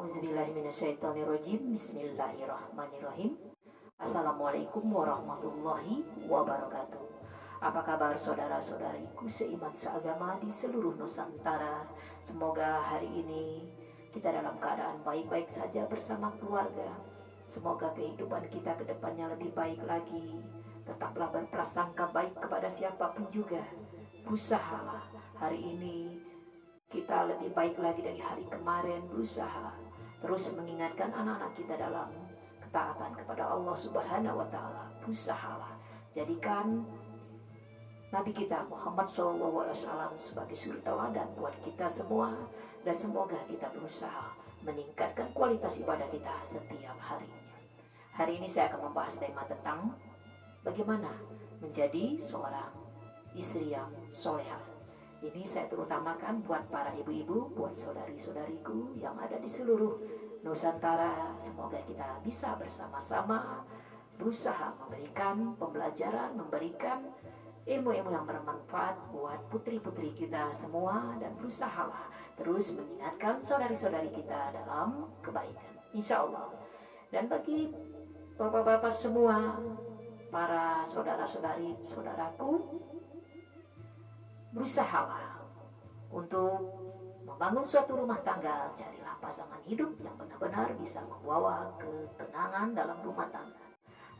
A'udzubillahiminasyaitonirrojim. Bismillahirrahmanirrahim. Assalamualaikum warahmatullahi wabarakatuh. Apa kabar saudara-saudariku seiman seagama di seluruh Nusantara? Semoga hari ini kita dalam keadaan baik-baik saja bersama keluarga. Semoga kehidupan kita ke depannya lebih baik lagi. Tetaplah berprasangka baik kepada siapapun juga. Berusahalah hari ini kita lebih baik lagi dari hari kemarin. Berusaha terus mengingatkan anak-anak kita dalam ketaatan kepada Allah Subhanahu wa Ta'ala. Berusahalah jadikan Nabi kita Muhammad SAW sebagai suri teladan buat kita semua, dan semoga kita berusaha meningkatkan kualitas ibadah kita setiap harinya. Hari ini saya akan membahas tema tentang bagaimana menjadi seorang istri yang solehah. Ini saya terutamakan buat para ibu-ibu, buat saudari-saudariku yang ada di seluruh Nusantara. Semoga kita bisa bersama-sama berusaha memberikan pembelajaran, memberikan ilmu-ilmu yang bermanfaat buat putri-putri kita semua, dan berusahalah terus mengingatkan saudari-saudari kita dalam kebaikan, insya Allah. Dan bagi bapak-bapak semua, para saudara-saudari, saudaraku, berusahalah untuk membangun suatu rumah tangga. Carilah pasangan hidup yang benar-benar bisa membawa ketenangan dalam rumah tangga,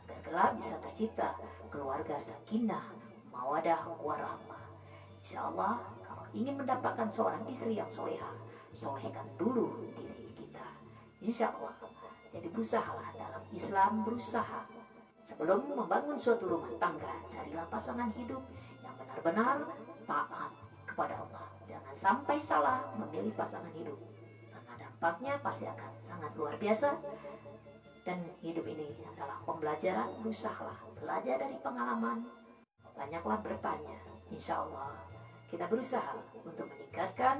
agar kelak bisa tercipta keluarga sakinah, mawadah, warahmah. Insya Allah, kalau ingin mendapatkan seorang istri yang solehah, solehkan dulu diri kita, insya Allah. Jadi berusahalah dalam Islam, berusaha sebelum membangun suatu rumah tangga, carilah pasangan hidup yang benar-benar taat kepada Allah. Jangan sampai salah memilih pasangan hidup, karena dampaknya pasti akan sangat luar biasa. Dan hidup ini adalah pembelajaran. Berusahalah belajar dari pengalaman, banyaklah bertanya. Insya Allah kita berusaha untuk meningkatkan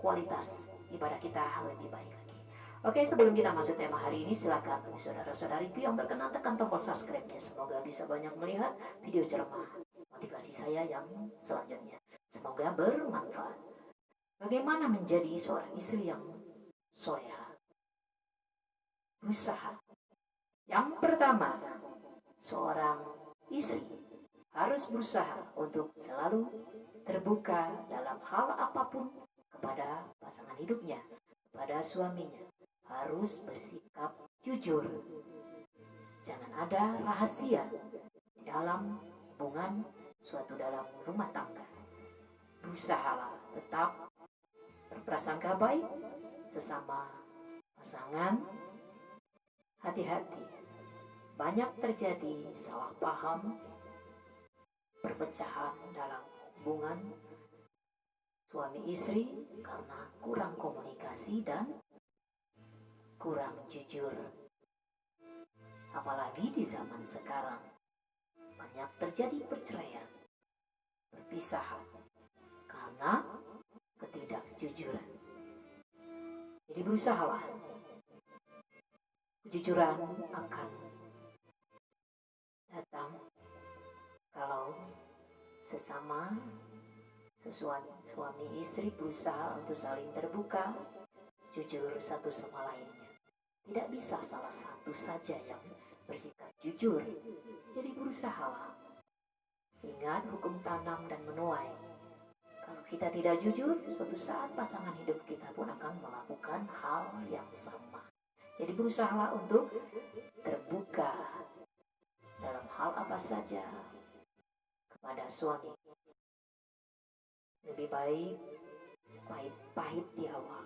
kualitas ibadah kita lebih baik lagi. Oke, sebelum kita masuk tema hari ini, silakan bagi saudara-saudariku yang berkenan tekan tombol subscribe-nya. Semoga bisa banyak melihat video ceramah motivasi saya yang selanjutnya. Semoga bermanfaat. Bagaimana menjadi seorang istri yang solehah? Berusaha. Yang pertama, seorang istri harus berusaha untuk selalu terbuka dalam hal apapun kepada pasangan hidupnya, kepada suaminya. Harus bersikap jujur. Jangan ada rahasia di dalam hubungan suatu dalam rumah tangga. Berusahalah tetap berprasangka baik sesama pasangan. Hati-hati, banyak terjadi salah paham, perpecahan dalam hubungan suami istri karena kurang komunikasi dan kurang jujur. Apalagi di zaman sekarang banyak terjadi perceraian, perpisahan karena ketidakjujuran. Jadi berusahalah, kejujuran akan datang kalau sesama suami istri berusaha untuk saling terbuka, jujur satu sama lainnya. Tidak bisa salah satu saja yang bersikap jujur. Jadi berusahalah. Ingat hukum tanam dan menuai. Kalau kita tidak jujur, suatu saat pasangan hidup kita pun akan melakukan hal yang sama. Jadi berusahalah untuk terbuka dalam hal apa saja kepada suami. Lebih baik pahit-pahit di awal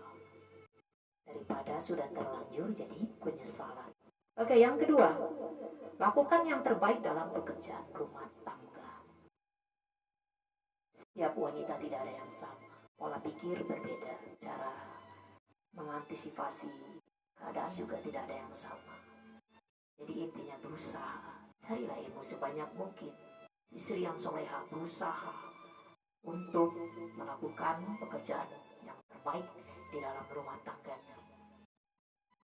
daripada sudah terlanjur jadi penyesalan. Oke, yang kedua, lakukan yang terbaik dalam pekerjaan rumah tangga. Setiap wanita tidak ada yang sama, pola pikir berbeda, cara mengantisipasi keadaan juga tidak ada yang sama. Jadi intinya berusaha, carilah ilmu sebanyak mungkin. Istri yang solehah berusaha untuk melakukan pekerjaan yang terbaik di dalam rumah tangganya.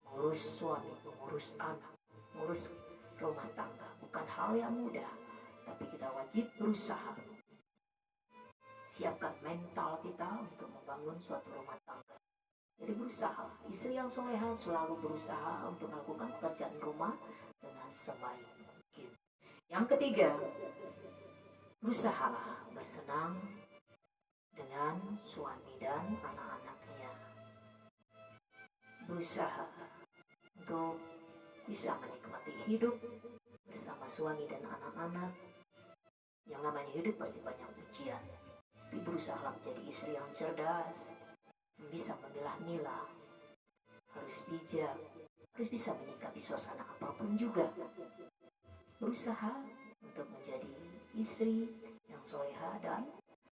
Mengurus suami, mengurus anak, mengurus rumah tangga bukan hal yang mudah, tapi kita wajib berusaha. Siapkan mental kita untuk membangun suatu rumah tangga. Jadi berusaha, istri yang soleha selalu berusaha untuk melakukan pekerjaan rumah dengan sebaik mungkin. Yang ketiga, berusahalah bersenang dengan suami dan anak-anaknya. Berusaha untuk bisa menikmati hidup bersama suami dan anak-anak. Yang namanya hidup pasti banyak ujian, tapi berusaha menjadi istri yang cerdas, bisa memilah-milah, harus bijak, harus bisa menyikapi suasana apapun juga. Berusaha untuk menjadi istri yang soleha dan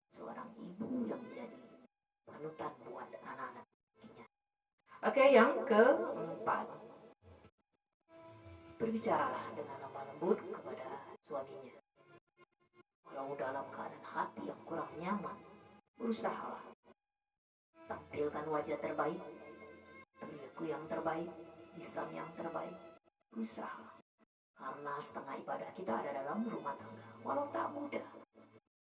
seorang ibu yang menjadi panutan buat anak-anaknya. Oke, yang keempat, berbicaralah dengan lemah lembut kepada suaminya. Kalau dalam keadaan hati yang kurang nyaman, berusahalah tampilkan wajah terbaik, perilaku yang terbaik, lisan yang terbaik. Berusaha, karena setengah ibadah kita ada dalam rumah tangga. Walau tak mudah,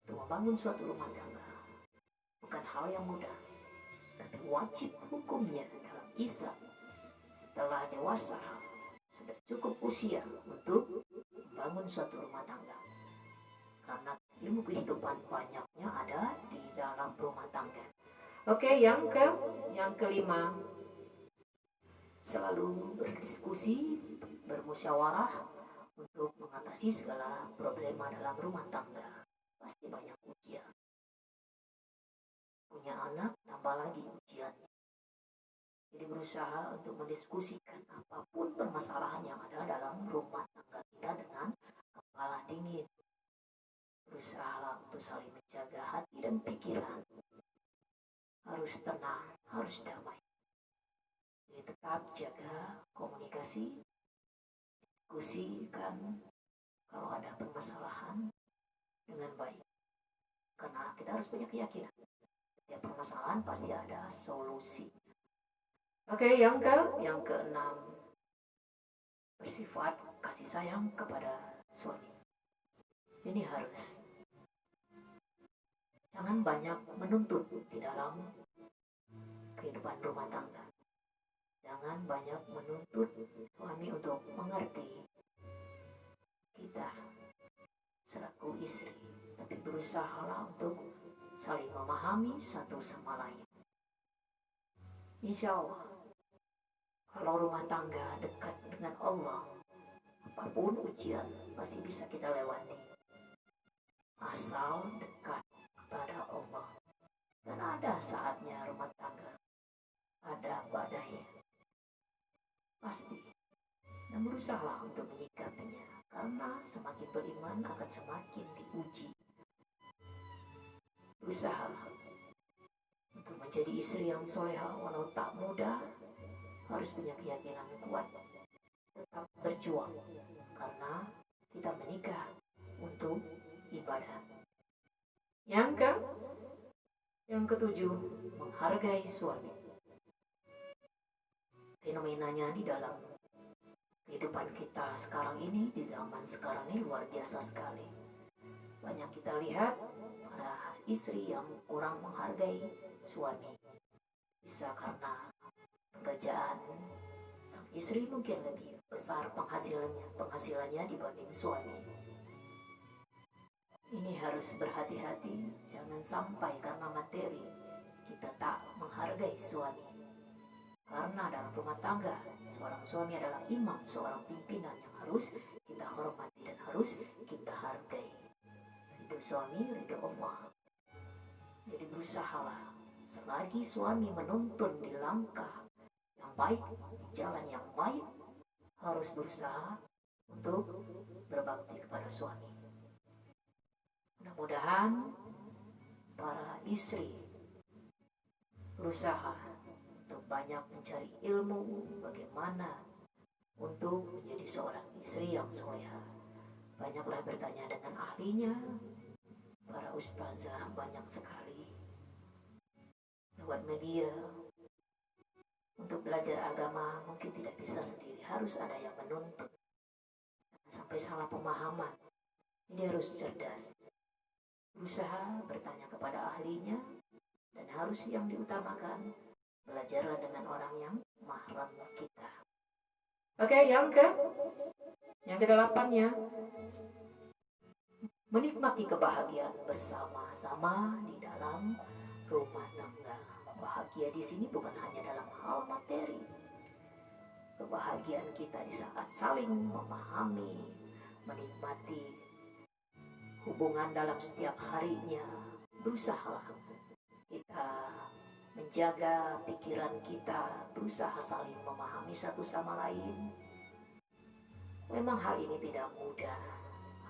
untuk membangun suatu rumah tangga bukan hal yang mudah, tapi wajib hukumnya dalam Islam. Setelah dewasa, sudah cukup usia untuk membangun suatu rumah tangga, karena ilmu kehidupan banyaknya ada di dalam rumah tangga. Oke, yang kelima, selalu berdiskusi, bermusyawarah untuk mengatasi segala problema dalam rumah tangga. Pasti banyak ujian. Punya anak, tambah lagi ujiannya. Jadi berusaha untuk mendiskusikan apapun permasalahan yang ada dalam rumah tangga kita dengan kepala dingin. Berusaha untuk saling menjaga hati dan pikiran. Harus tenang, harus damai. Jadi tetap jaga komunikasi, diskusikan kalau ada permasalahan dengan baik. Karena kita harus punya keyakinan, setiap permasalahan pasti ada solusi. Oke, yang keenam, bersifat kasih sayang kepada suami. Ini harus. Jangan banyak menuntut di dalam kehidupan rumah tangga. Jangan banyak menuntut suami untuk mengerti kita selaku istri, tapi berusahalah untuk saling memahami satu sama lain. Insya Allah, kalau rumah tangga dekat dengan Allah, apapun ujian pasti bisa kita lewati. Asal dekat kepada Allah. Dan ada saatnya rumah tangga ada badai, pasti. Dan berusaha untuk menyikapinya, karena semakin beriman akan semakin diuji. Berusaha untuk menjadi istri yang soleha, walau tak mudah, harus punya keyakinan kuat, tetap berjuang, karena kita menikah untuk ibadah. Yang ketujuh, menghargai suami. Fenomenanya di dalam kehidupan kita sekarang ini, di zaman sekarang ini luar biasa sekali. Banyak kita lihat para istri yang kurang menghargai suami. Bisa karena pekerjaan sang istri mungkin lebih besar penghasilannya dibanding suami. Ini harus berhati-hati, jangan sampai karena materi kita tak menghargai suami. Karena dalam rumah tangga, seorang suami adalah imam, seorang pimpinan yang harus kita hormati dan harus kita hargai. Ridho suami, ridho Allah. Jadi berusahalah, selagi suami menuntun di langkah yang baik, di jalan yang baik, harus berusaha untuk berbakti kepada suami. Mudah-mudahan para istri berusaha untuk banyak mencari ilmu bagaimana untuk menjadi seorang istri yang soleha. Banyaklah bertanya dengan ahlinya, para ustazah banyak sekali lewat media. Untuk belajar agama mungkin tidak bisa sendiri, harus ada yang menuntut. Jangan sampai salah pemahaman. Ini harus cerdas. Berusaha bertanya kepada ahlinya, dan harus yang diutamakan Belajarlah dengan orang yang mahram kita. Oke, yang ke-8-nya, menikmati kebahagiaan bersama-sama di dalam rumah tangga. Bahagia di sini bukan hanya dalam hal materi. Kebahagiaan kita di saat saling memahami, menikmati hubungan dalam setiap harinya. Berusaha kita menjaga pikiran kita, berusaha saling memahami satu sama lain. Memang hal ini tidak mudah,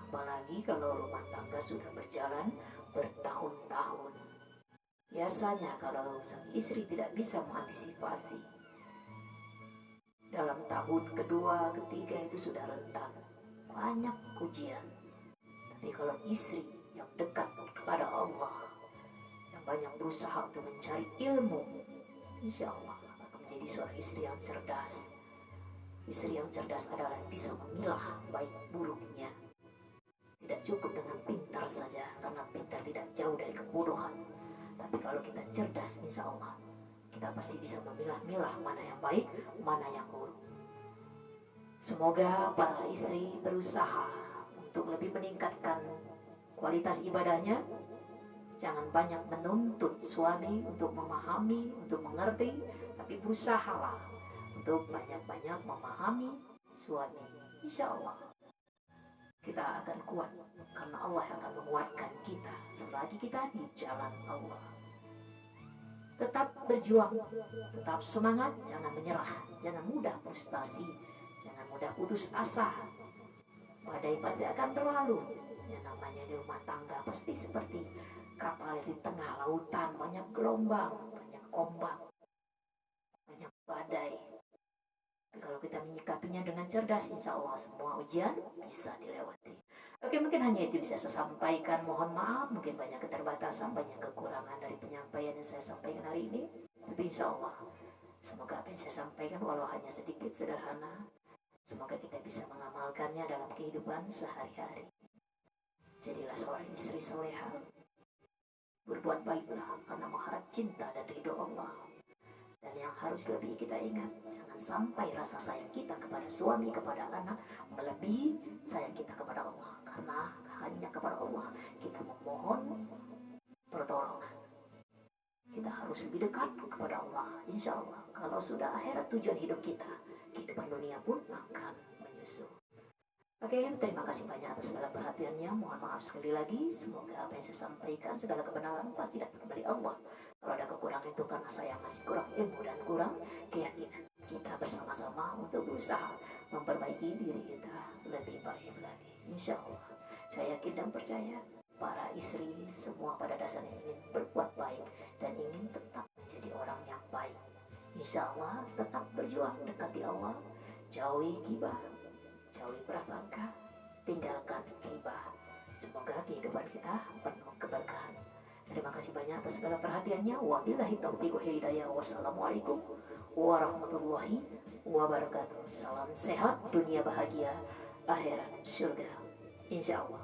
apalagi kalau rumah tangga sudah berjalan bertahun-tahun. Biasanya kalau sang istri tidak bisa mengantisipasi, dalam tahun kedua, ketiga itu sudah rentan, banyak ujian. Tapi kalau istri yang dekat kepada Allah, yang banyak berusaha untuk mencari ilmu, insya Allah akan menjadi seorang istri yang cerdas. Istri yang cerdas adalah yang bisa memilah baik buruknya. Tidak cukup dengan pintar saja, karena pintar tidak jauh dari kebodohan. Tapi kalau kita cerdas, insya Allah kita pasti bisa memilah-milah mana yang baik, mana yang buruk. Semoga para istri berusaha untuk lebih meningkatkan kualitas ibadahnya. Jangan banyak menuntut suami untuk memahami, untuk mengerti, tapi berusahalah untuk banyak-banyak memahami suami. Insya Allah kita akan kuat, karena Allah akan menguatkan kita selagi kita di jalan Allah. Tetap berjuang, tetap semangat, jangan menyerah, jangan mudah frustasi, jangan mudah putus asa. Badai pasti akan berlalu. Yang namanya di rumah tangga pasti seperti kapal di tengah lautan, banyak gelombang, banyak ombak, banyak badai. Tapi kalau kita menyikapinya dengan cerdas, insya Allah semua ujian bisa dilewati. Oke, mungkin hanya itu bisa saya sampaikan. Mohon maaf, mungkin banyak keterbatasan, banyak kekurangan dari penyampaian yang saya sampaikan hari ini. Tapi insya Allah, semoga apa yang saya sampaikan walau hanya sedikit sederhana, semoga kita bisa mengamalkannya dalam kehidupan sehari-hari. Jadilah seorang istri soleha, berbuat baiklah karena mengharap cinta dan ridho Allah. Dan yang harus lebih kita ingat, jangan sampai rasa sayang kita kepada suami, kepada anak melebihi sayang kita kepada Allah. Karena hanya kepada Allah kita memohon pertolongan. Kita harus lebih dekat kepada Allah. Insya Allah kalau sudah akhirat tujuan hidup kita, kehidupan dunia pun akan menyusul. Oke, terima kasih banyak atas segala perhatiannya. Mohon maaf sekali lagi. Semoga apa yang saya sampaikan, segala kebenaran pasti datang dari Allah. Kalau ada kekurangan itu karena saya masih kurang ilmu dan kurang keyakinan. Kita bersama-sama untuk berusaha memperbaiki diri kita lebih baik lagi. Insya Allah, saya yakin dan percaya para istri semua pada dasarnya ingin berbuat baik dan ingin tetap menjadi orang yang baik. Insya Allah tetap berjuang dekati Allah, jauhi ghibah, jauhi prasangka, tinggalkan ghibah. Semoga kehidupan kita penuh keberkahan. Terima kasih banyak atas segala perhatiannya. Wabillahi taufiq wal hidayah. Wassalamualaikum warahmatullahi wabarakatuh. Salam sehat, dunia bahagia, akhirat surga. Insya Allah.